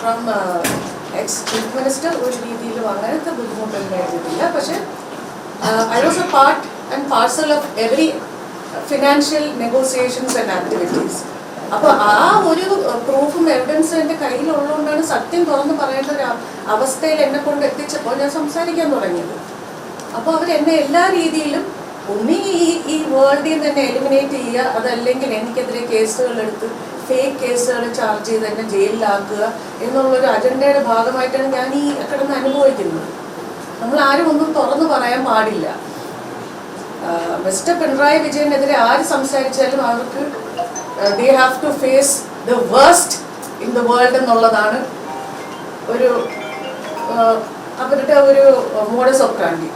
From X chief minister ഒരു രീതിയിലും അങ്ങനത്തെ ബുദ്ധിമുട്ടുണ്ടായിരുന്നില്ല. പക്ഷേ I was A part and parcel of every financial negotiations and activities. അപ്പോൾ ആ ഒരു പ്രൂഫും എവിഡൻസും എൻ്റെ കയ്യിലുള്ളതുകൊണ്ടാണ് സത്യം തുറന്ന് പറയേണ്ട ഒരു അവസ്ഥയിൽ എന്നെ കൊണ്ട് എത്തിച്ചപ്പോൾ ഞാൻ സംസാരിക്കാൻ തുടങ്ങിയത്. അപ്പോൾ അവരെന്നെ എല്ലാ രീതിയിലും ഒന്നീ ഈ വേൾഡിൽ നിന്ന് തന്നെ എലിമിനേറ്റ് ചെയ്യുക, അതല്ലെങ്കിൽ എനിക്കെതിരെ കേസുകളെടുത്ത് ഫേക്ക് കേസുകൾ ചാർജ് ചെയ്ത് എന്നെ ജയിലിലാക്കുക എന്നുള്ളൊരു അജണ്ടയുടെ ഭാഗമായിട്ടാണ് ഞാൻ ഈ കിടന്ന് അനുഭവിക്കുന്നത്. നമ്മൾ ആരും ഒന്നും തുറന്നു പറയാൻ പാടില്ല. മിസ്റ്റർ പിണറായി വിജയനെതിരെ ആര് സംസാരിച്ചാലും അവർക്ക് they have to face the worst in the world എന്നുള്ളതാണ് ഒരു അവരുടെ ഒരു മോഡസ് ഓപ്പറാൻഡി.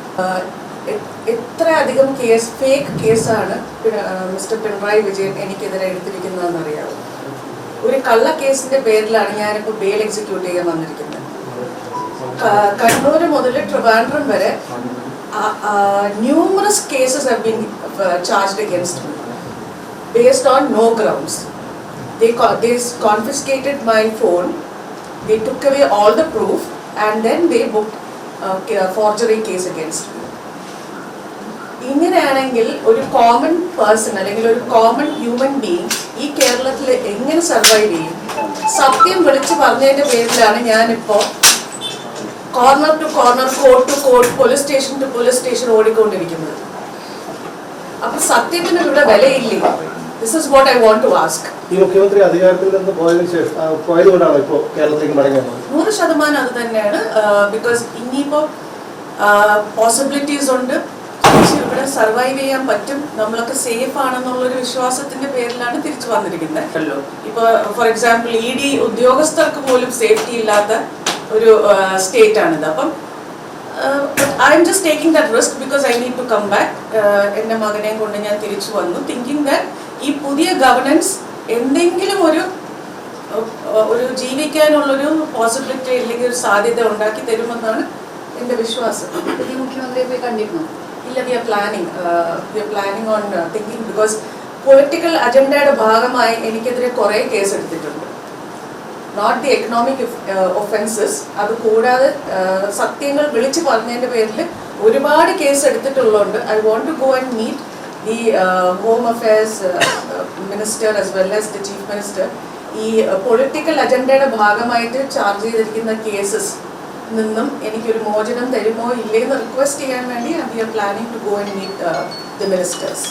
എത്രയധികം ഫേക്ക് കേസാണ് മിസ്റ്റർ പിണറായി വിജയൻ എനിക്കെതിരെ എടുത്തിരിക്കുന്നതെന്നറിയാവും. ഒരു കള്ള കേസിന്റെ പേരിലാണ് ഞാനിപ്പോൾ ബെയിൽ എക്സിക്യൂട്ട് ചെയ്യാൻ വന്നിരിക്കുന്നത്. കണ്ണൂർ മുതൽ ട്രിവാൻഡ്രം വരെ numerous cases have been charged against me based on no grounds. They confiscated my phone, they took away all the proof, and then they booked a forgery case against me. ഇങ്ങനെയാണെങ്കിൽ ഒരു common person അല്ലെങ്കിൽ ഒരു common human being ഈ കേരളത്തിൽ എങ്ങനെ survive ചെയ്യും? സത്യം വിളിച്ചു പറഞ്ഞതിൻ്റെ പേരിലാണ് ഞാനിപ്പോൾ corner to corner, court to court, police station to police station ഓടിക്കൊണ്ടിരിക്കുന്നത്. അപ്പൊ സത്യത്തിന് ഇവിടെ വിലയില്ലേ? This is what I want to ask. ഈ മുഖ്യമന്ത്രി അധികാരത്തിൽ നിന്ന് പോയതുകൊണ്ടാണ് ഇപ്പോൾ കേരളത്തിലേക്ക് മടങ്ങി വന്നത്. 100% അത് തന്നെയാണ്. ബിക്കോസ് ഇനിയിപ്പോൾ പോസിബിലിറ്റീസ് ഉണ്ട്, ഇവിടെ സർവൈവ് ചെയ്യാൻ പറ്റും, നമ്മളൊക്കെ സേഫ് ആണെന്നുള്ളൊരു വിശ്വാസത്തിന്റെ പേരിലാണ് തിരിച്ചു വന്നിരിക്കുന്നത്. ഇപ്പോൾ ഫോർ എക്സാമ്പിൾ ED ഉദ്യോഗസ്ഥർക്ക് പോലും സേഫ്റ്റി ഇല്ലാത്ത ഒരു സ്റ്റേറ്റ് ആണിത്. അപ്പം I am just taking that risk because I need to come back. എൻ്റെ മകനെയും കൊണ്ട് ഞാൻ തിരിച്ചു വന്നു, തിങ്കിങ് ദാറ്റ് ഈ പുതിയ ഗവർണൻസ് എന്തെങ്കിലും ഒരു ജീവിക്കാനുള്ളൊരു പോസിബിലിറ്റി അല്ലെങ്കിൽ ഒരു സാധ്യത ഉണ്ടാക്കി തരുമെന്നാണ് എൻ്റെ വിശ്വാസം. പുതിയ മുഖ്യമന്ത്രിയെ പോയി കണ്ടിരുന്നു? ഇല്ല, we are planning on thinking because political അജണ്ടയുടെ ഭാഗമായി എനിക്കെതിരെ കുറേ കേസ് എടുത്തിട്ടുണ്ട്. നോട്ട് ദി എക്കണോമിക് ഒഫൻസസ്, അത് കൂടാതെ സത്യങ്ങൾ വിളിച്ചു പറഞ്ഞതിൻ്റെ പേരിൽ ഒരുപാട് കേസ് എടുത്തിട്ടുള്ളതുകൊണ്ട് I want to go and meet the home affairs minister as well as the chief minister. ഈ പൊളിറ്റിക്കൽ അജണ്ടയുടെ ഭാഗമായിട്ട് ചാർജ് ചെയ്തിരിക്കുന്ന കേസസ് നിന്നും എനിക്കൊരു മോചനം തരുമോ ഇല്ലയെന്ന് റിക്വസ്റ്റ് ചെയ്യാൻ വേണ്ടി we are planning to go and meet the ministers.